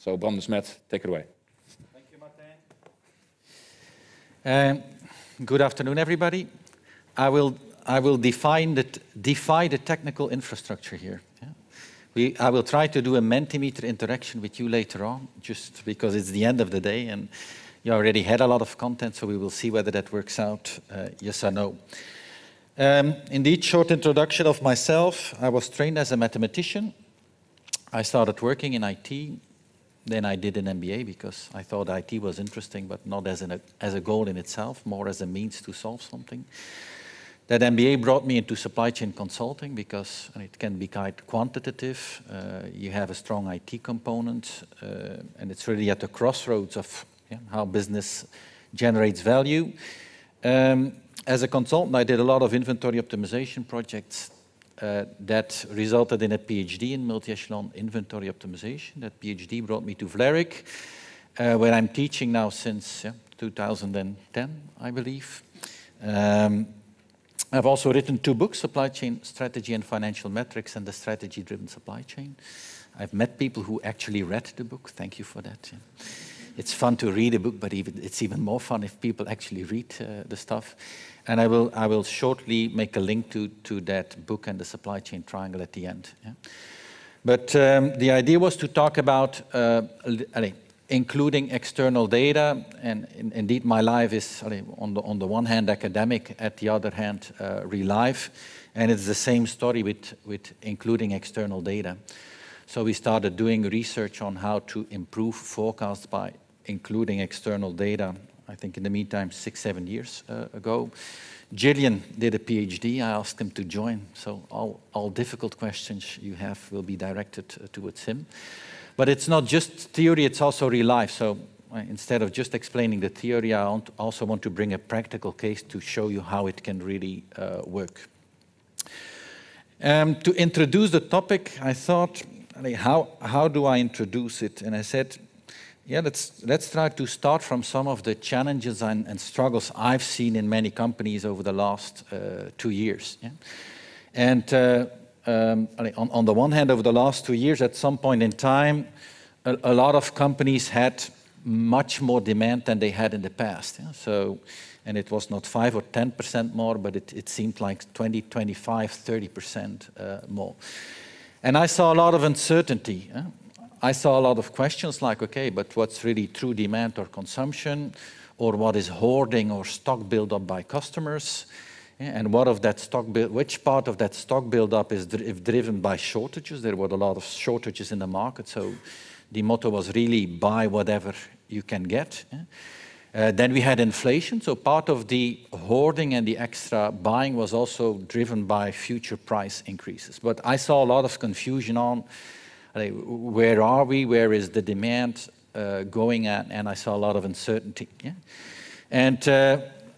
So Bram Desmet, take it away. Thank you, Martijn. Good afternoon, everybody. I will defy the technical infrastructure here. Yeah? I will try to do a Mentimeter interaction with you later on, just because it's the end of the day and you already had a lot of content, so we will see whether that works out, yes or no. Indeed, short introduction of myself. I was trained as a mathematician. I started working in IT. Then I did an MBA because I thought IT was interesting, but not as a goal in itself, more as a means to solve something. That MBA brought me into supply chain consulting because it can be quite quantitative. You have a strong IT component, and it's really at the crossroads of how business generates value. As a consultant, I did a lot of inventory optimization projects that resulted in a PhD in multi-echelon inventory optimization. That PhD brought me to Vlerick, where I'm teaching now since 2010, I believe. I've also written 2 books, Supply Chain Strategy and Financial Metrics and the Strategy-Driven Supply Chain. I've met people who actually read the book. Thank you for that. Yeah. It's fun to read a book, but it's even more fun if people actually read the stuff. And I will shortly make a link to that book and the supply chain triangle at the end. Yeah. But the idea was to talk about including external data, and indeed my life is on the one hand academic, at the other hand real life, and it's the same story with including external data. So we started doing research on how to improve forecasts by including external data, I think in the meantime 6-7 years ago. Gillian did a PhD, I asked him to join, so all difficult questions you have will be directed towards him. But it's not just theory, it's also real life. So instead of just explaining the theory, I also want to bring a practical case to show you how it can really work. To introduce the topic, I thought, how do I introduce it? And I said, yeah, let's try to start from some of the challenges and struggles I've seen in many companies over the last 2 years. Yeah? And on the one hand, over the last 2 years, at some point in time, a lot of companies had much more demand than they had in the past. Yeah? So, and it was not 5 or 10% more, but it seemed like 20, 25, 30% more. And I saw a lot of uncertainty. Yeah? I saw a lot of questions like, okay, but what's really true demand or consumption, or what is hoarding or stock build-up by customers? And what of that which part of that stock build-up is driven by shortages? There were a lot of shortages in the market, so the motto was really buy whatever you can get. Then we had inflation, so part of the hoarding and the extra buying was also driven by future price increases. But I saw a lot of confusion on where are we, where is the demand going at, and I saw a lot of uncertainty. Yeah? And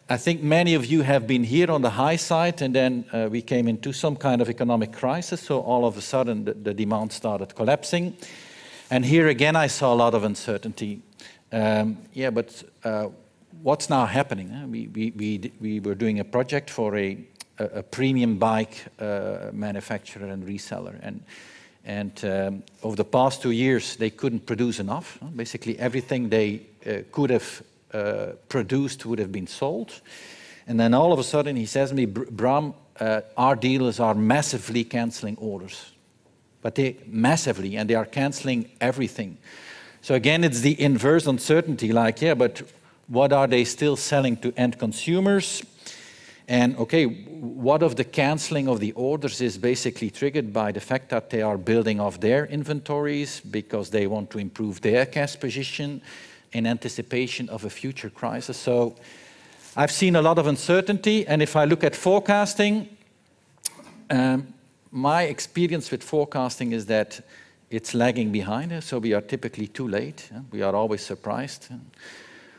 I think many of you have been here on the high side, and then we came into some kind of economic crisis, so all of a sudden the demand started collapsing. And here again I saw a lot of uncertainty. Yeah, but what's now happening? We were doing a project for a premium bike manufacturer and reseller, and over the past 2 years they couldn't produce enough. Basically everything they could have produced would have been sold. And then all of a sudden he says to me, Bram, our dealers are massively canceling orders. But they massively, and they are canceling everything. So again, it's the inverse uncertainty, like, yeah, but what are they still selling to end consumers? And okay, what of the canceling of the orders is basically triggered by the fact that they are building off their inventories because they want to improve their cash position in anticipation of a future crisis. So I've seen a lot of uncertainty, and if I look at forecasting, my experience with forecasting is that it's lagging behind, so we are typically too late. We are always surprised.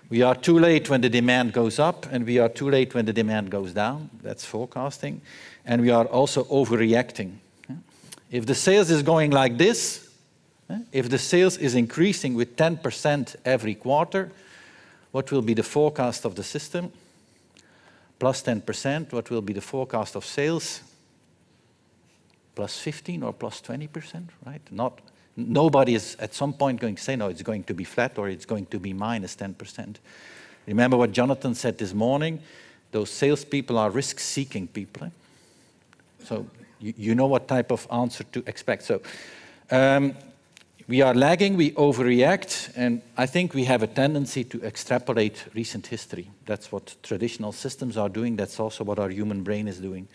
We are too late when the demand goes up, and we are too late when the demand goes down. That's forecasting. And we are also overreacting. If the sales is going like this, if the sales is increasing with 10% every quarter, what will be the forecast of the system? Plus 10%, what will be the forecast of sales? Plus 15 or plus 20%, right? Not Nobody is at some point going to say, no, it's going to be flat or it's going to be minus 10%. Remember what Jonathan said this morning? Those salespeople are risk-seeking people. So you know what type of answer to expect. So we are lagging, we overreact, and I think we have a tendency to extrapolate recent history. That's what traditional systems are doing. That's also what our human brain is doing.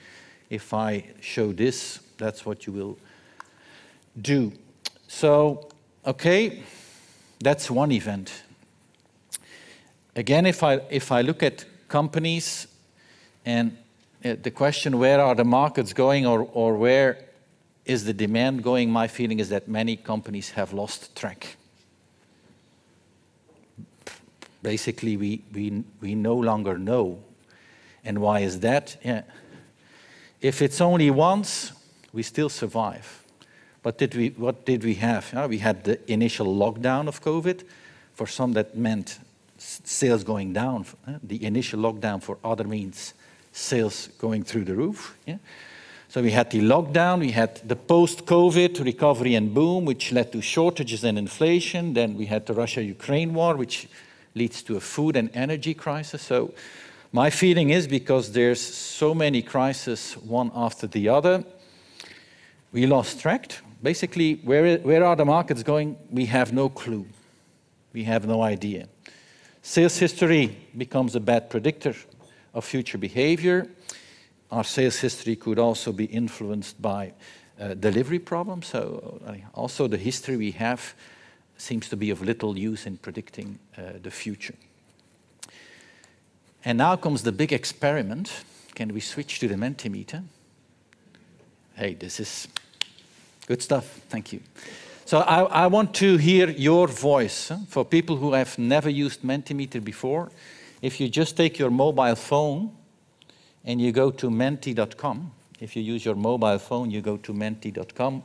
If I show this, that's what you will do. So, okay, that's one event. Again, if I look at companies and the question, where are the markets going or where is the demand going, my feeling is that many companies have lost track. Basically, we no longer know. And why is that? Yeah. If it's only once, we still survive. What did we have? We had the initial lockdown of COVID. For some, that meant sales going down. The initial lockdown for other means sales going through the roof. Yeah? So we had the lockdown, we had the post-COVID recovery and boom, which led to shortages and inflation. Then we had the Russia-Ukraine war, which leads to a food and energy crisis. So my feeling is, because there's so many crises one after the other, we lost track. Basically, where are the markets going? We have no clue. We have no idea. Sales history becomes a bad predictor of future behavior. Our sales history could also be influenced by delivery problems. So also the history we have seems to be of little use in predicting the future. And now comes the big experiment. Can we switch to the Mentimeter? Hey, this is good stuff. Thank you. So I want to hear your voice. For people who have never used Mentimeter before, if you just take your mobile phone and you go to menti.com, if you use your mobile phone, you go to menti.com,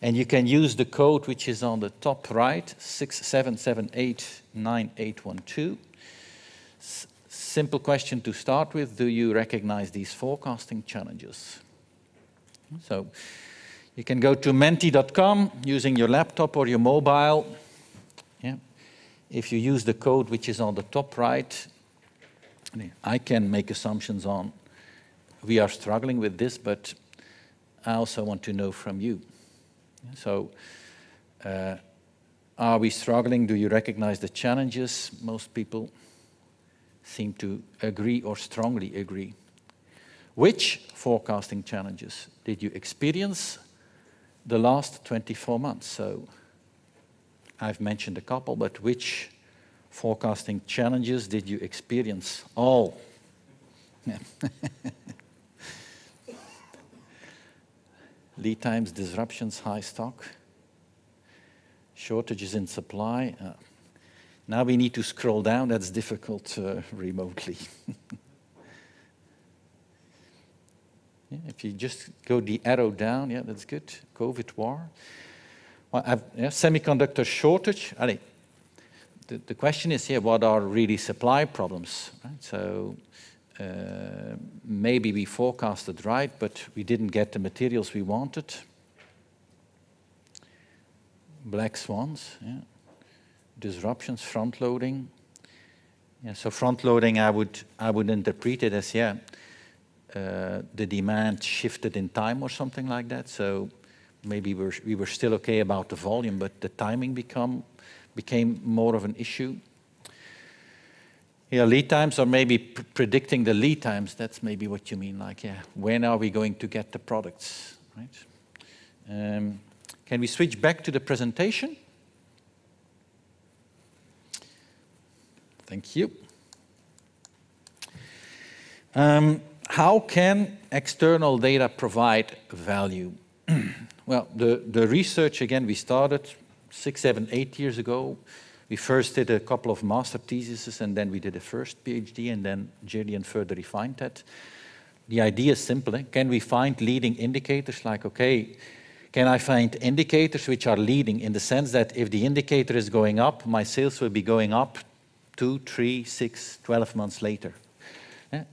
and you can use the code which is on the top right, 67789812. Simple question to start with: do you recognize these forecasting challenges? So you can go to menti.com using your laptop or your mobile. Yeah. If you use the code which is on the top right, I can make assumptions on we are struggling with this, but I also want to know from you. So are we struggling? Do you recognize the challenges? Most people seem to agree or strongly agree. Which forecasting challenges did you experience the last 24 months? So I've mentioned a couple, but which forecasting challenges did you experience? All. Yeah. Lead times, disruptions, high stock, shortages in supply. Now we need to scroll down. That's difficult remotely. Yeah, if you just go the arrow down, yeah, that's good. COVID war. Well, semiconductor shortage. The question is here, what are really supply problems? Right? So maybe we forecasted right, but we didn't get the materials we wanted. Black swans, yeah. Disruptions, front loading. Yeah, so front loading, I would interpret it as, yeah, the demand shifted in time or something like that. So maybe we were still okay about the volume, but the timing became more of an issue. Yeah, lead times, or maybe predicting the lead times. That's maybe what you mean. Like, yeah, when are we going to get the products, right? Can we switch back to the presentation? Thank you. How can external data provide value? Well, the research, again, we started 6, 7, 8 years ago. We first did a couple of master theses, and then we did a first PhD, and then Gillian further refined that. The idea is simple. Can we find leading indicators? Like, okay, can I find indicators which are leading in the sense that if the indicator is going up, my sales will be going up 2, 3, 6, 12 months later.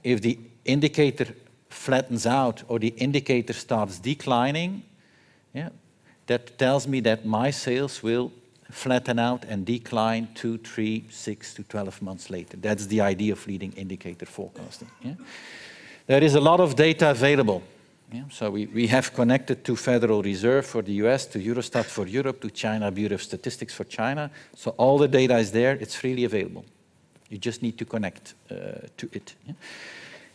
If the indicator flattens out or the indicator starts declining, yeah, that tells me that my sales will flatten out and decline 2, 3, 6 to 12 months later. That's the idea of leading indicator forecasting. Yeah? There is a lot of data available. Yeah? So we have connected to Federal Reserve for the US, to Eurostat for Europe, to China Bureau of Statistics for China. So all the data is there, it's freely available. You just need to connect to it. Yeah?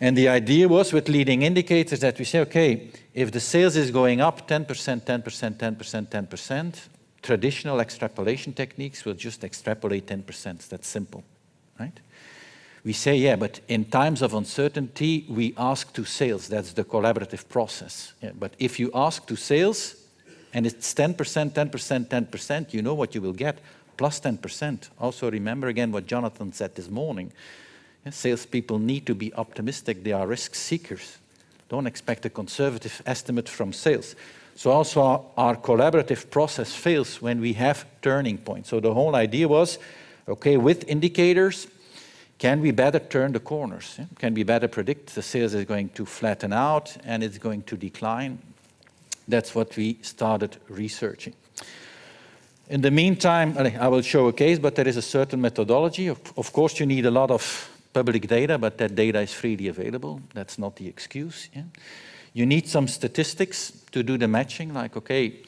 And the idea was with leading indicators that we say, okay, if the sales is going up 10%, 10%, 10%, 10%, traditional extrapolation techniques will just extrapolate 10%. That's simple, right? We say, yeah, but in times of uncertainty, we ask to sales. That's the collaborative process. Yeah, but if you ask to sales, and it's 10%, 10%, 10%, you know what you will get, plus 10%. Also remember again what Jonathan said this morning. Yeah, salespeople need to be optimistic. They are risk seekers. Don't expect a conservative estimate from sales. So also our collaborative process fails when we have turning points. So the whole idea was, okay, with indicators, can we better turn the corners? Yeah? Can we better predict the sales is going to flatten out and it's going to decline? That's what we started researching. In the meantime, I will show a case, but there is a certain methodology. Of course, you need a lot of public data, but that data is freely available. That's not the excuse. Yeah? You need some statistics to do the matching, like, okay,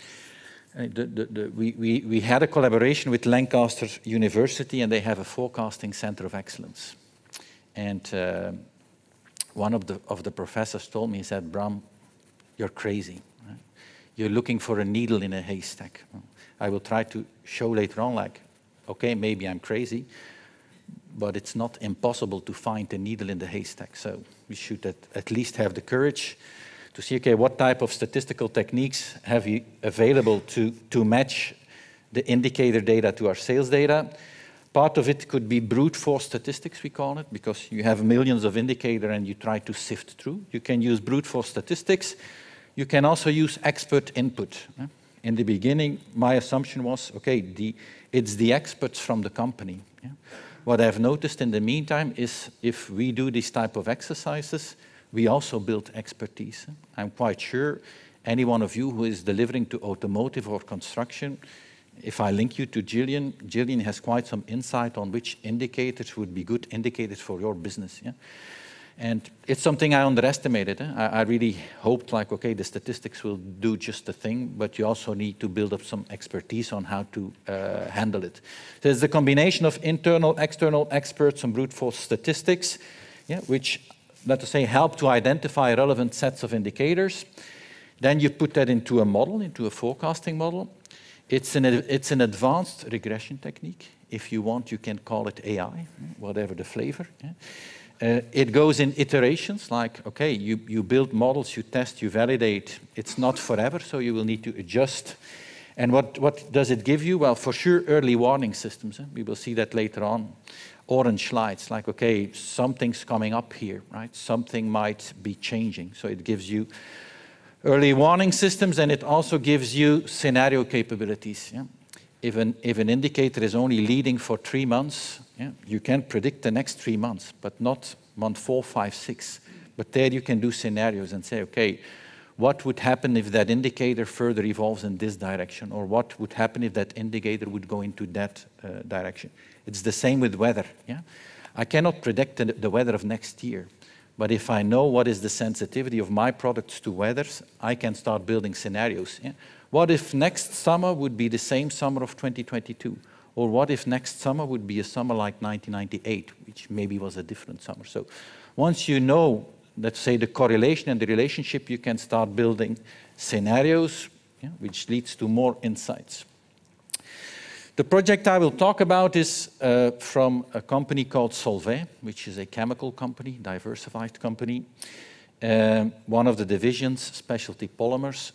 we had a collaboration with Lancaster University, and they have a forecasting center of excellence. And one of the professors told me, he said, Bram, you're crazy. Right? You're looking for a needle in a haystack. I will try to show later on, like, okay, maybe I'm crazy, but it's not impossible to find a needle in the haystack. So we should at least have the courage to see, okay, what type of statistical techniques have you available to match the indicator data to our sales data. Part of it could be brute force statistics, we call it, because you have millions of indicators and you try to sift through. You can use brute force statistics. You can also use expert input. In the beginning, my assumption was, okay, it's the experts from the company. Yeah? What I've noticed in the meantime is if we do these type of exercises, we also build expertise. I'm quite sure any one of you who is delivering to automotive or construction, if I link you to Gillian has quite some insight on which indicators would be good indicators for your business. Yeah? And it's something I underestimated. I really hoped, like, okay, the statistics will do just the thing, but you also need to build up some expertise on how to handle it. So it's the combination of internal, external experts on brute force statistics, yeah, which, let us say, help to identify relevant sets of indicators. Then you put that into a model, into a forecasting model. It's an advanced regression technique. If you want, you can call it AI, whatever the flavor. Yeah. It goes in iterations, like, okay, you build models, you test, you validate. It's not forever, so you will need to adjust. And what does it give you? Well, for sure, early warning systems. We will see that later on. Orange lights, like, okay, something's coming up here, right? Something might be changing. So it gives you early warning systems, and it also gives you scenario capabilities. Yeah? If an indicator is only leading for 3 months, yeah, you can predict the next 3 months, but not month 4, 5, 6. But there you can do scenarios and say, okay, what would happen if that indicator further evolves in this direction? Or what would happen if that indicator would go into that direction? It's the same with weather. Yeah? I cannot predict the weather of next year. But if I know what is the sensitivity of my products to weathers, I can start building scenarios. Yeah? What if next summer would be the same summer of 2022? Or what if next summer would be a summer like 1998, which maybe was a different summer? So once you know, let's say, the correlation and the relationship, you can start building scenarios, yeah, which leads to more insights. The project I will talk about is from a company called Solvay, which is a chemical company, diversified company. One of the divisions, specialty polymers.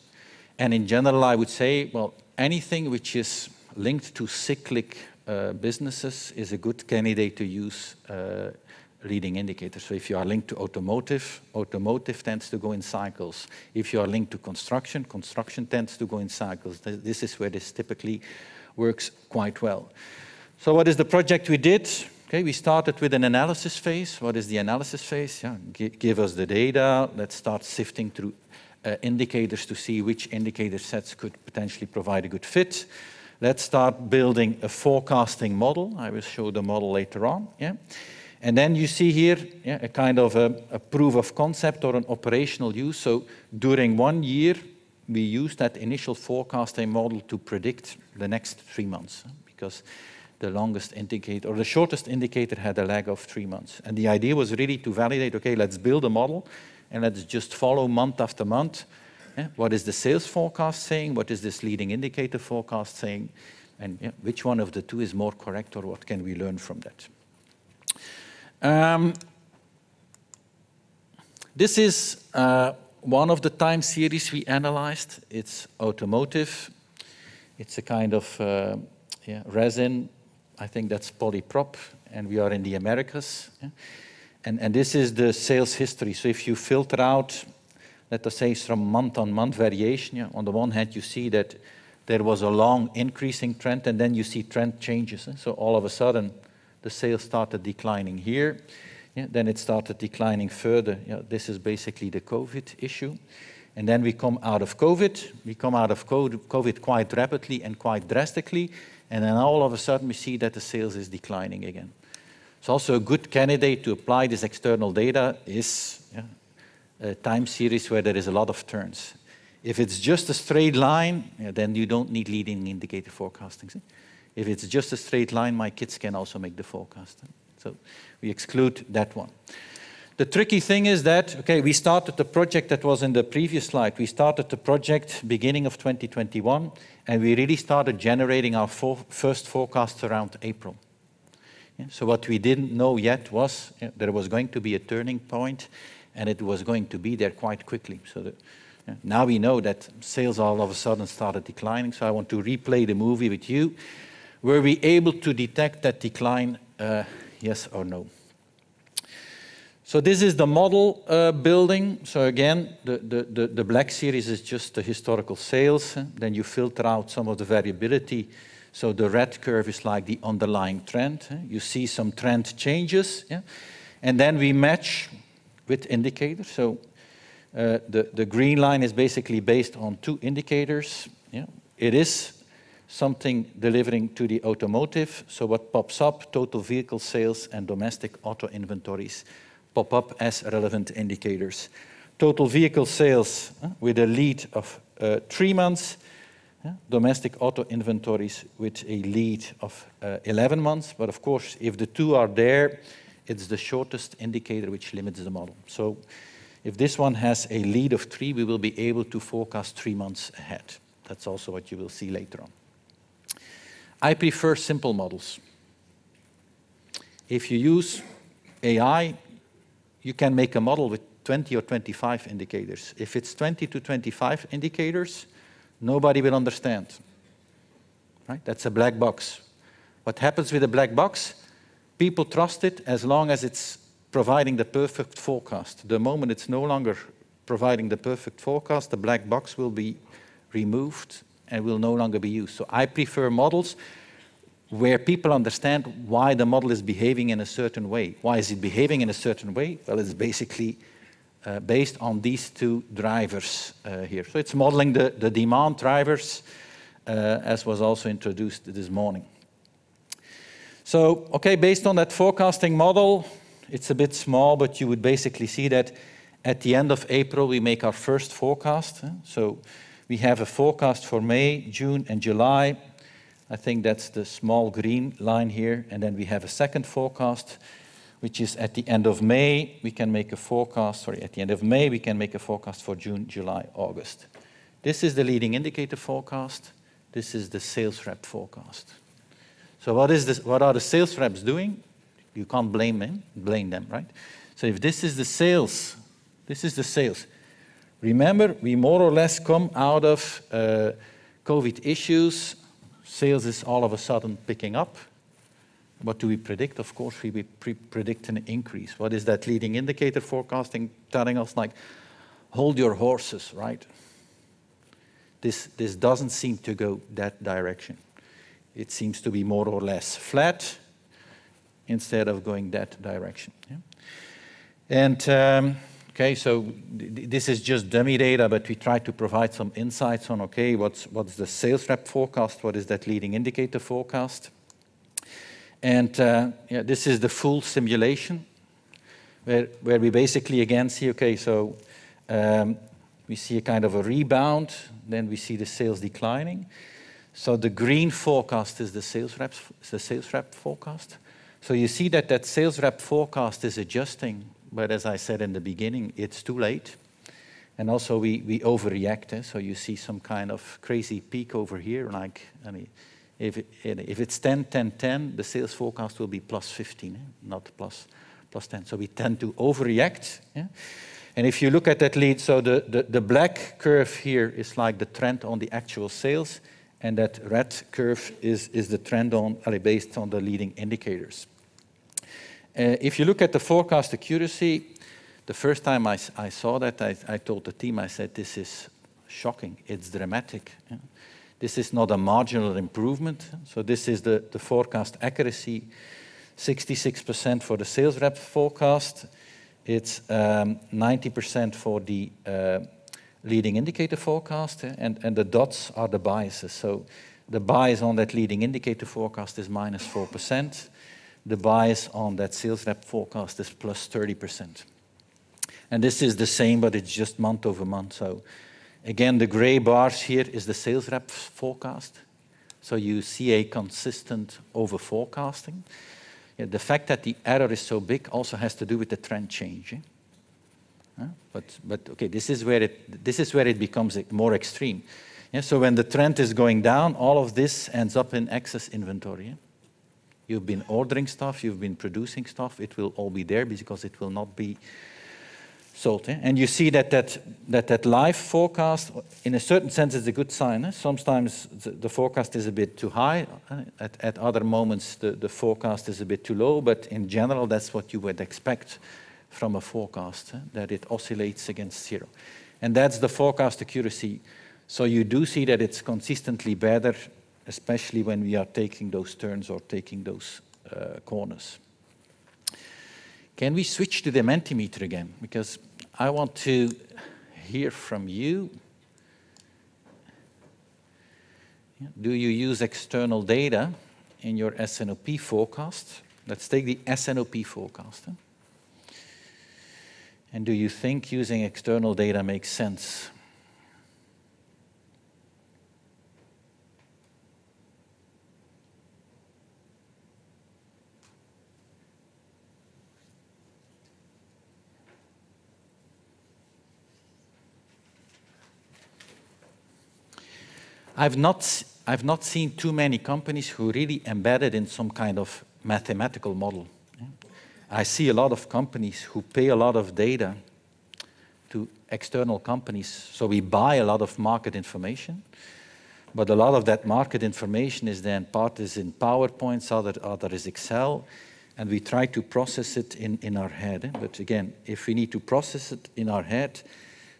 And in general, I would say, well, anything which is linked to cyclic businesses is a good candidate to use leading indicators. So if you are linked to automotive, automotive tends to go in cycles. If you are linked to construction, construction tends to go in cycles. This is where this typically works quite well. So what is the project we did? Okay, we started with an analysis phase. What is the analysis phase? Yeah, give us the data. Let's start sifting through indicators to see which indicator sets could potentially provide a good fit. Let's start building a forecasting model. I will show the model later on. Yeah? And then you see here a kind of a proof of concept or an operational use. So during 1 year, we use that initial forecasting model to predict the next 3 months, because the longest indicator or the shortest indicator had a lag of 3 months. And the idea was really to validate, okay, let's build a model and let's just follow month after month. What is the sales forecast saying? What is this leading indicator forecast saying? And which one of the two is more correct, or what can we learn from that? This is one of the time series we analyzed. It's automotive. It's a kind of resin. I think that's polyprop, and we are in the Americas. Yeah? And this is the sales history. So if you filter out, let us say, some month-on-month variation, on the one hand, you see that there was a long increasing trend, and then you see trend changes. So all of a sudden, the sales started declining here. Then it started declining further. This is basically the COVID issue. And then we come out of COVID. We come out of COVID quite rapidly and quite drastically. And then all of a sudden, we see that the sales is declining again. So also a good candidate to apply this external data is a time series where there is a lot of turns. If it's just a straight line, then you don't need leading indicator forecasting. See? If it's just a straight line, my kids can also make the forecast. So we exclude that one. The tricky thing is that, okay, we started the project that was in the previous slide. We started the project beginning of 2021, and we really started generating our first forecast around April. So what we didn't know yet was there was going to be a turning point, and it was going to be there quite quickly. So now we know that sales all of a sudden started declining, so I want to replay the movie with you. Were we able to detect that decline, yes or no? So this is the model building. So again, the black series is just the historical sales. Then you filter out some of the variability. So the red curve is like the underlying trend. You see some trend changes. And then we match with indicators. So the green line is basically based on 2 indicators. It is something delivering to the automotive. So what pops up, total vehicle sales and domestic auto inventories pop up as relevant indicators. Total vehicle sales with a lead of 3 months, domestic auto inventories with a lead of 11 months. But of course, if the 2 are there, it's the shortest indicator which limits the model. So if this one has a lead of 3, we will be able to forecast 3 months ahead. That's also what you will see later on. I prefer simple models. If you use AI, you can make a model with 20 or 25 indicators. If it's 20 to 25 indicators, nobody will understand. Right? That's a black box. What happens with a black box? People trust it as long as it's providing the perfect forecast. The moment it's no longer providing the perfect forecast, the black box will be removed and will no longer be used. So I prefer models where people understand why the model is behaving in a certain way. Why is it behaving in a certain way? Well, it's basically based on these 2 drivers here. So it's modeling the demand drivers, as was also introduced this morning. So, okay, based on that forecasting model, it's a bit small, but you would basically see that at the end of April, we make our first forecast. So we have a forecast for May, June, and July. I think that's the small green line here. And then we have a second forecast, which is at the end of May. We can make a forecast, at the end of May, we can make a forecast for June, July, August. This is the leading indicator forecast. This is the sales rep forecast. So what are the sales reps doing? You can't blame them, right? So if this is the sales, this is the sales. Remember, we more or less come out of COVID issues. Sales is all of a sudden picking up. What do we predict? Of course, we predict an increase. What is that leading indicator forecasting telling us? Like, hold your horses, right? This doesn't seem to go that direction. It seems to be more or less flat instead of going that direction. Yeah? And Okay, so this is just dummy data, but we try to provide some insights on, okay, what's the sales rep forecast, what is that leading indicator forecast. And yeah, this is the full simulation, where we basically again see, okay, so we see a kind of a rebound, then we see the sales declining. So the green forecast is the sales rep forecast. So you see that that sales rep forecast is adjusting, but as I said in the beginning, it's too late. And also we overreact, so you see some kind of crazy peak over here, like, I mean, if it's 10, 10, 10, the sales forecast will be plus 15, not plus 10. So we tend to overreact. Yeah? And if you look at that lead, so the black curve here is like the trend on the actual sales, and that red curve is the trend based on the leading indicators. If you look at the forecast accuracy, the first time I saw that, I told the team, I said, this is shocking, it's dramatic. Yeah? This is not a marginal improvement. So this is the forecast accuracy, 66% for the sales rep forecast. It's 90% for the leading indicator forecast, and the dots are the biases. So the bias on that leading indicator forecast is minus 4%. The bias on that sales rep forecast is plus 30%. And this is the same, but it's just month over month. So again, the gray bars here is the sales rep forecast. So you see a consistent over forecasting. Yeah, the fact that the error is so big also has to do with the trend change. But okay, this is where it becomes more extreme. Yeah, so when the trend is going down, all of this ends up in excess inventory. Yeah? You've been ordering stuff, you've been producing stuff, it will all be there because it will not be sold. Eh? And you see that live forecast, in a certain sense, is a good sign. Eh? Sometimes the forecast is a bit too high. At other moments, the forecast is a bit too low. But in general, that's what you would expect from a forecast, that it oscillates against zero. And that's the forecast accuracy. So you do see that it's consistently better, especially when we are taking those turns or taking those corners. Can we switch to the Mentimeter again? Because I want to hear from you. Do you use external data in your S&OP forecast? Let's take the S&OP forecast. And do you think using external data makes sense? I've not seen too many companies who really embedded in some kind of mathematical model. I see a lot of companies who pay a lot of data to external companies. So we buy a lot of market information, but a lot of that market information is then part is in PowerPoints, other is Excel, and we try to process it in our head. But again, if we need to process it in our head,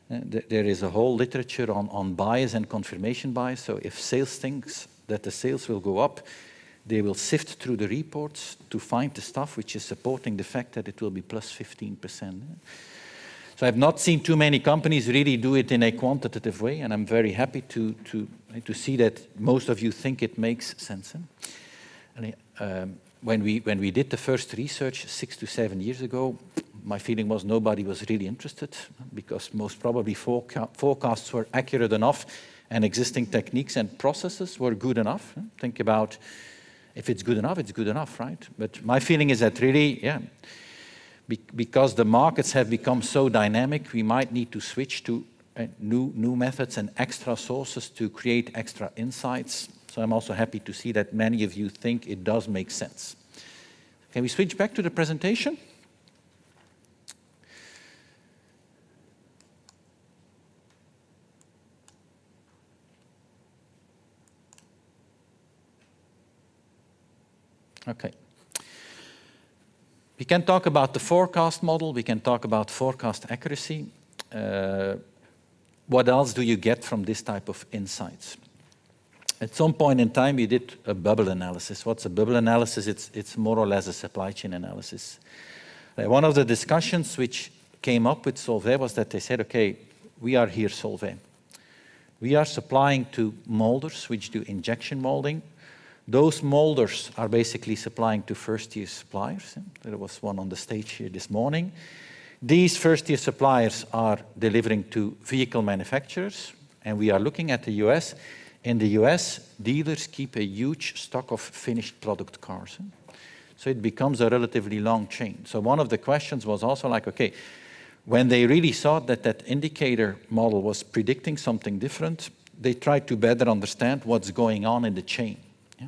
there is a whole literature on bias and confirmation bias. So if sales thinks that the sales will go up, they will sift through the reports to find the stuff which is supporting the fact that it will be plus 15%. So I've not seen too many companies really do it in a quantitative way, and I'm very happy to see that most of you think it makes sense. When we did the first research 6 to 7 years ago, my feeling was nobody was really interested because most probably forecasts were accurate enough and existing techniques and processes were good enough. Think about if it's good enough, right? But my feeling is that really, yeah, because the markets have become so dynamic, we might need to switch to new methods and extra sources to create extra insights. So I'm also happy to see that many of you think it does make sense. Can we switch back to the presentation? Okay. We can talk about the forecast model. We can talk about forecast accuracy. What else do you get from this type of insights? At some point in time, we did a bubble analysis. What's a bubble analysis? It's more or less a supply chain analysis. One of the discussions which came up with Solvay was that they said, okay, we are here Solvay. We are supplying to molders which do injection molding. Those molders are basically supplying to first-tier suppliers. There was one on the stage here this morning. These first-tier suppliers are delivering to vehicle manufacturers, and we are looking at the US. In the US, dealers keep a huge stock of finished product cars. So it becomes a relatively long chain. So one of the questions was also like, okay, when they really saw that that indicator model was predicting something different, they tried to better understand what's going on in the chain. Yeah?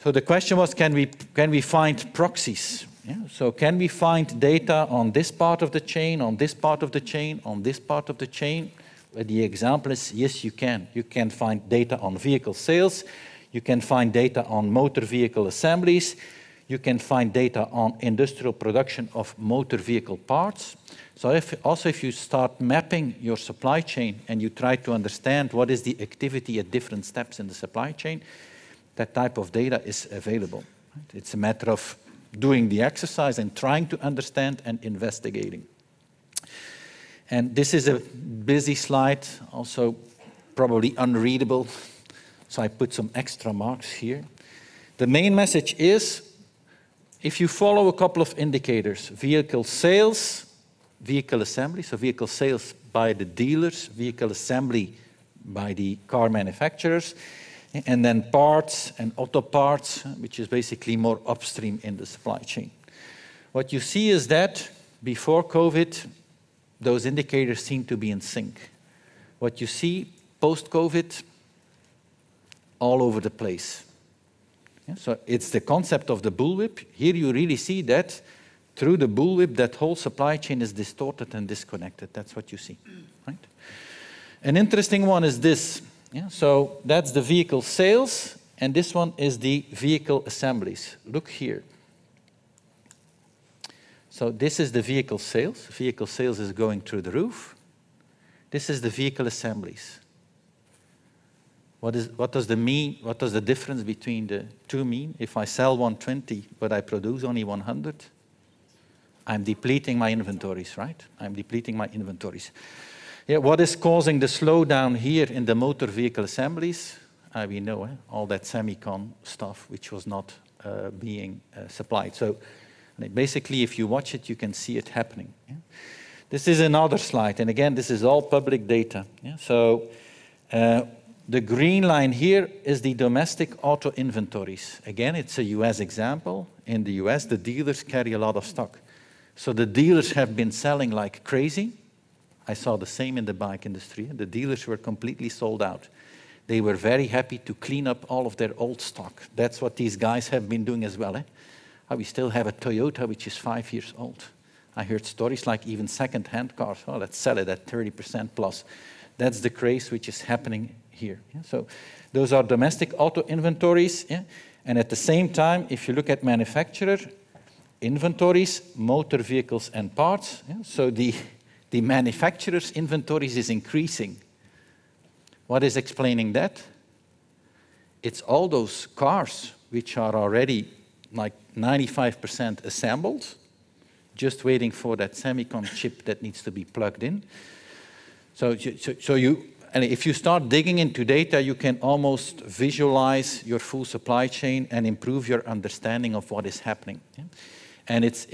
So the question was, can we find proxies? Yeah? So can we find data on this part of the chain, on this part of the chain, on this part of the chain? Well, the example is, yes, you can. You can find data on vehicle sales. You can find data on motor vehicle assemblies. You can find data on industrial production of motor vehicle parts. So if you start mapping your supply chain and you try to understand what is the activity at different steps in the supply chain, that type of data is available. It's a matter of doing the exercise and trying to understand and investigating. And this is a busy slide, also probably unreadable, so I put some extra marks here. The main message is, if you follow a couple of indicators, vehicle sales, vehicle assembly, so vehicle sales by the dealers, vehicle assembly by the car manufacturers, and then parts and auto parts, which is basically more upstream in the supply chain. What you see is that before COVID, those indicators seem to be in sync. What you see post-COVID, all over the place. Yeah, so it's the concept of the bullwhip. Here you really see that through the bullwhip, that whole supply chain is distorted and disconnected. That's what you see, right? An interesting one is this. Yeah, so that's the vehicle sales, and this one is the vehicle assemblies. Look here. So this is the vehicle sales. Vehicle sales is going through the roof. This is the vehicle assemblies. What does the difference between the two mean? If I sell 120, but I produce only 100, I'm depleting my inventories, right? I'm depleting my inventories. Yeah, what is causing the slowdown here in the motor vehicle assemblies? We know all that semicon stuff which was not being supplied. So basically, if you watch it, you can see it happening. Yeah? This is another slide, and again, this is all public data. Yeah? So the green line here is the domestic auto inventories. Again, it's a US example. In the US, the dealers carry a lot of stock. So the dealers have been selling like crazy. I saw the same in the bike industry. The dealers were completely sold out. They were very happy to clean up all of their old stock. That's what these guys have been doing as well. We still have a Toyota which is 5 years old. I heard stories like even second-hand cars. Oh, let's sell it at 30% plus. That's the craze which is happening here. Yeah? So those are domestic auto inventories. Yeah? And at the same time, if you look at manufacturer inventories, motor vehicles and parts, yeah? So the manufacturer's inventories is increasing. What is explaining that? It's all those cars which are already like 95% assembled, just waiting for that semicon chip that needs to be plugged in. So if you start digging into data, you can almost visualize your full supply chain and improve your understanding of what is happening. Yeah? And it's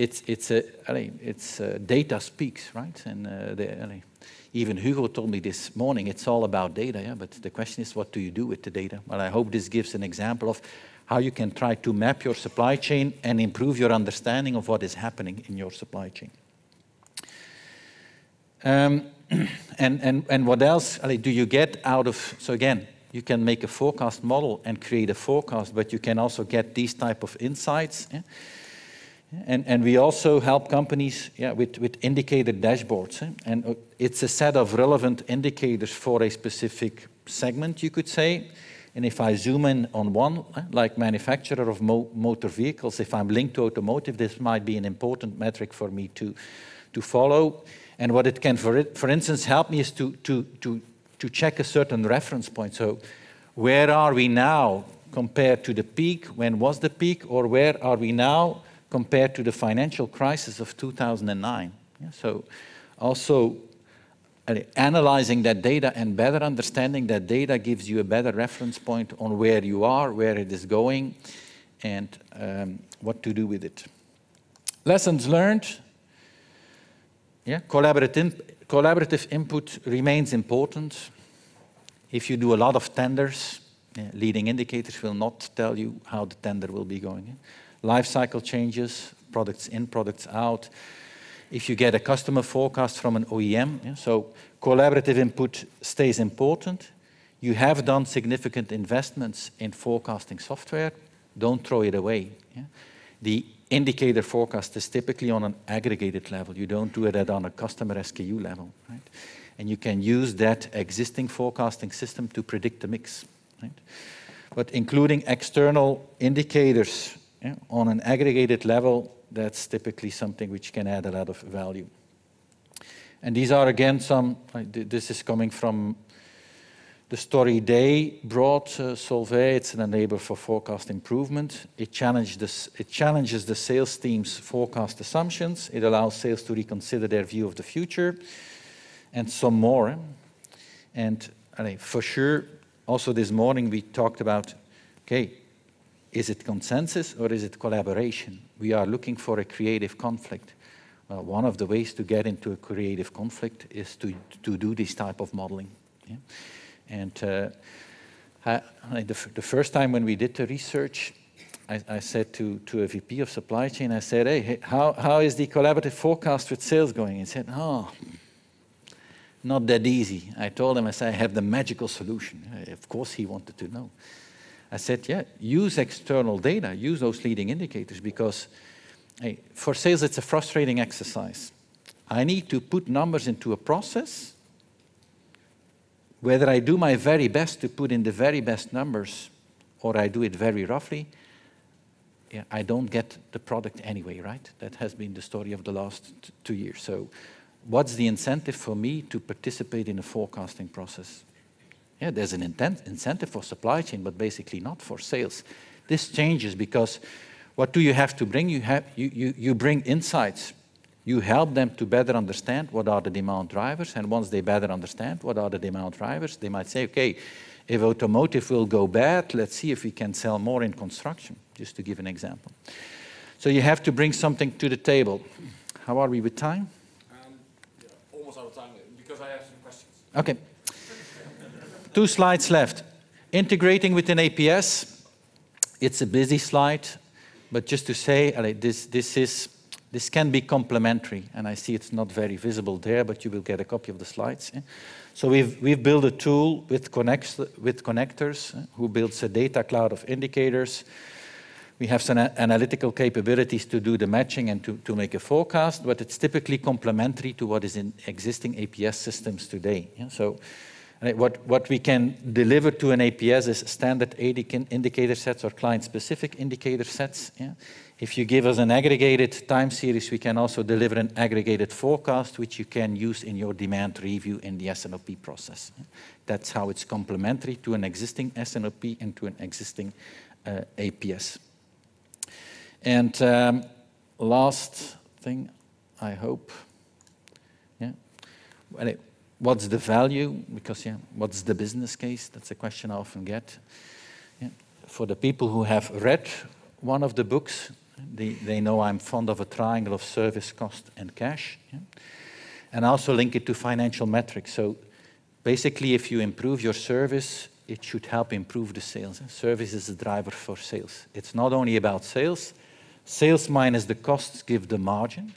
data speaks, right? And even Hugo told me this morning, it's all about data, yeah? But the question is, what do you do with the data? Well, I hope this gives an example of how you can try to map your supply chain and improve your understanding of what is happening in your supply chain. And what else do you get out of, so again, you can make a forecast model and create a forecast, but you can also get these type of insights. Yeah? And we also help companies with indicator dashboards. And it's a set of relevant indicators for a specific segment, you could say. And if I zoom in on one, like manufacturer of motor vehicles, if I'm linked to automotive, this might be an important metric for me to follow. And what it can, for instance, help me is to check a certain reference point. So where are we now compared to the peak? When was the peak? Or where are we now compared to the financial crisis of 2009? Yeah, so also analyzing that data and better understanding that data gives you a better reference point on where you are, where it is going, and what to do with it. Lessons learned. Yeah, collaborative input remains important. If you do a lot of tenders, leading indicators will not tell you how the tender will be going. Life cycle changes, products in, products out. If you get a customer forecast from an OEM, so collaborative input stays important. You have done significant investments in forecasting software, don't throw it away. The indicator forecast is typically on an aggregated level. You don't do it on a customer SKU level, right? And you can use that existing forecasting system to predict the mix, right? But including external indicators on an aggregated level, that's typically something which can add a lot of value. And these are again some, this is coming from the story they brought, Solvay. It's an enabler for forecast improvement. It challenges the sales team's forecast assumptions. It allows sales to reconsider their view of the future, and some more. And for sure, also this morning we talked about, okay, is it consensus or is it collaboration? We are looking for a creative conflict. Well, one of the ways to get into a creative conflict is to do this type of modeling. Yeah? And the first time when we did the research, I said to a VP of supply chain, I said, hey, how is the collaborative forecast with sales going? He said, oh, not that easy. I told him, I said, I have the magical solution. Of course he wanted to know. I said, yeah, use external data, use those leading indicators, because hey, for sales it's a frustrating exercise. I need to put numbers into a process. Whether I do my very best to put in the very best numbers or I do it very roughly, yeah, I don't get the product anyway, right? That has been the story of the last 2 years. So what's the incentive for me to participate in a forecasting process? Yeah, there's an incentive for supply chain, but basically not for sales. This changes because what do you have to bring? You bring insights. You help them to better understand what are the demand drivers, and once they better understand what are the demand drivers, they might say, okay, if automotive will go bad, let's see if we can sell more in construction, just to give an example. So you have to bring something to the table. How are we with time? Yeah, almost out of time, because I have some questions. Okay. 2 slides left. Integrating within APS. It's a busy slide, but just to say, this can be complementary, and I see it's not very visible there, but you will get a copy of the slides. So we've built a tool with connectors who builds a data cloud of indicators. We have some analytical capabilities to do the matching and to make a forecast, but it's typically complementary to what is in existing APS systems today. So what we can deliver to an APS is standard indicator sets or client-specific indicator sets. Yeah? If you give us an aggregated time series, we can also deliver an aggregated forecast, which you can use in your demand review in the S&OP process. That's how it's complementary to an existing S&OP and to an existing APS. And last thing, I hope, yeah. What's the value? Because, yeah, what's the business case? That's a question I often get. Yeah. For the people who have read one of the books, they know I'm fond of a triangle of service, cost, and cash. Yeah. And I also link it to financial metrics. So basically, if you improve your service, it should help improve the sales. Service is a driver for sales. It's not only about sales. Sales minus the costs give the margin,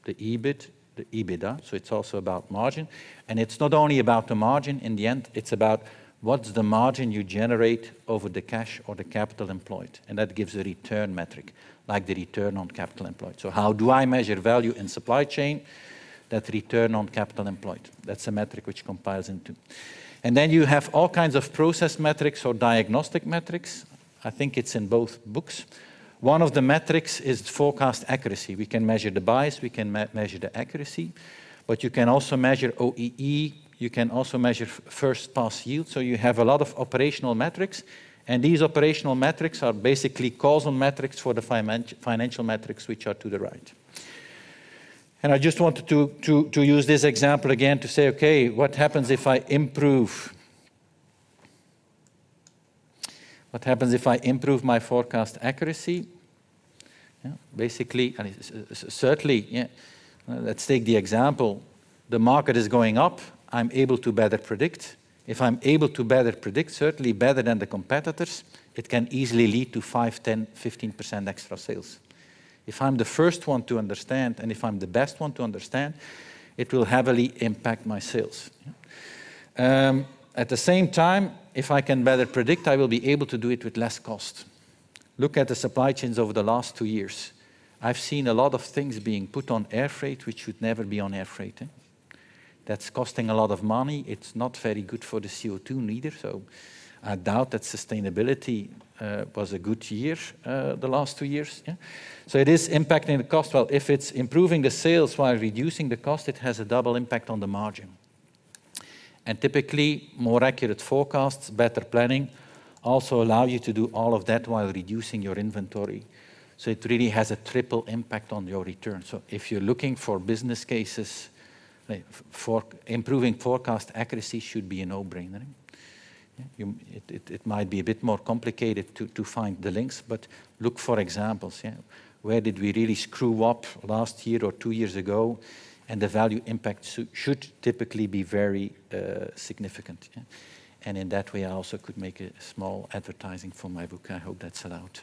the EBIT, the EBITDA, so it's also about margin. And it's not only about the margin, in the end, it's about what's the margin you generate over the cash or the capital employed. And that gives a return metric, like the return on capital employed. So how do I measure value in supply chain? That return on capital employed. That's a metric which compiles into. And then you have all kinds of process metrics or diagnostic metrics. I think it's in both books. One of the metrics is forecast accuracy. We can measure the bias, we can measure the accuracy, but you can also measure OEE, you can also measure first pass yield. So you have a lot of operational metrics, and these operational metrics are basically causal metrics for the financial metrics which are to the right. And I just wanted to use this example again to say, okay, what happens if I improve? What happens if I improve my forecast accuracy? Yeah, basically, and certainly, yeah, let's take the example. The market is going up. I'm able to better predict. If I'm able to better predict, certainly better than the competitors, it can easily lead to 5, 10, 15% extra sales. If I'm the first one to understand, and if I'm the best one to understand, it will heavily impact my sales. At the same time, if I can better predict, I will be able to do it with less cost. Look at the supply chains over the last 2 years. I've seen a lot of things being put on air freight which should never be on air freight. That's costing a lot of money. It's not very good for the CO2 neither. So I doubt that sustainability was a good year the last 2 years. Yeah? So it is impacting the cost. Well, if it's improving the sales while reducing the cost, it has a double impact on the margin. And typically, more accurate forecasts, better planning, also allow you to do all of that while reducing your inventory. So it really has a triple impact on your return. So if you're looking for business cases, for improving forecast accuracy should be a no-brainer. It might be a bit more complicated to find the links, but look for examples. Yeah? Where did we really screw up last year or 2 years ago? And the value impact should typically be very significant. Yeah? And in that way, I also could make a small advertising for my book. I hope that's allowed.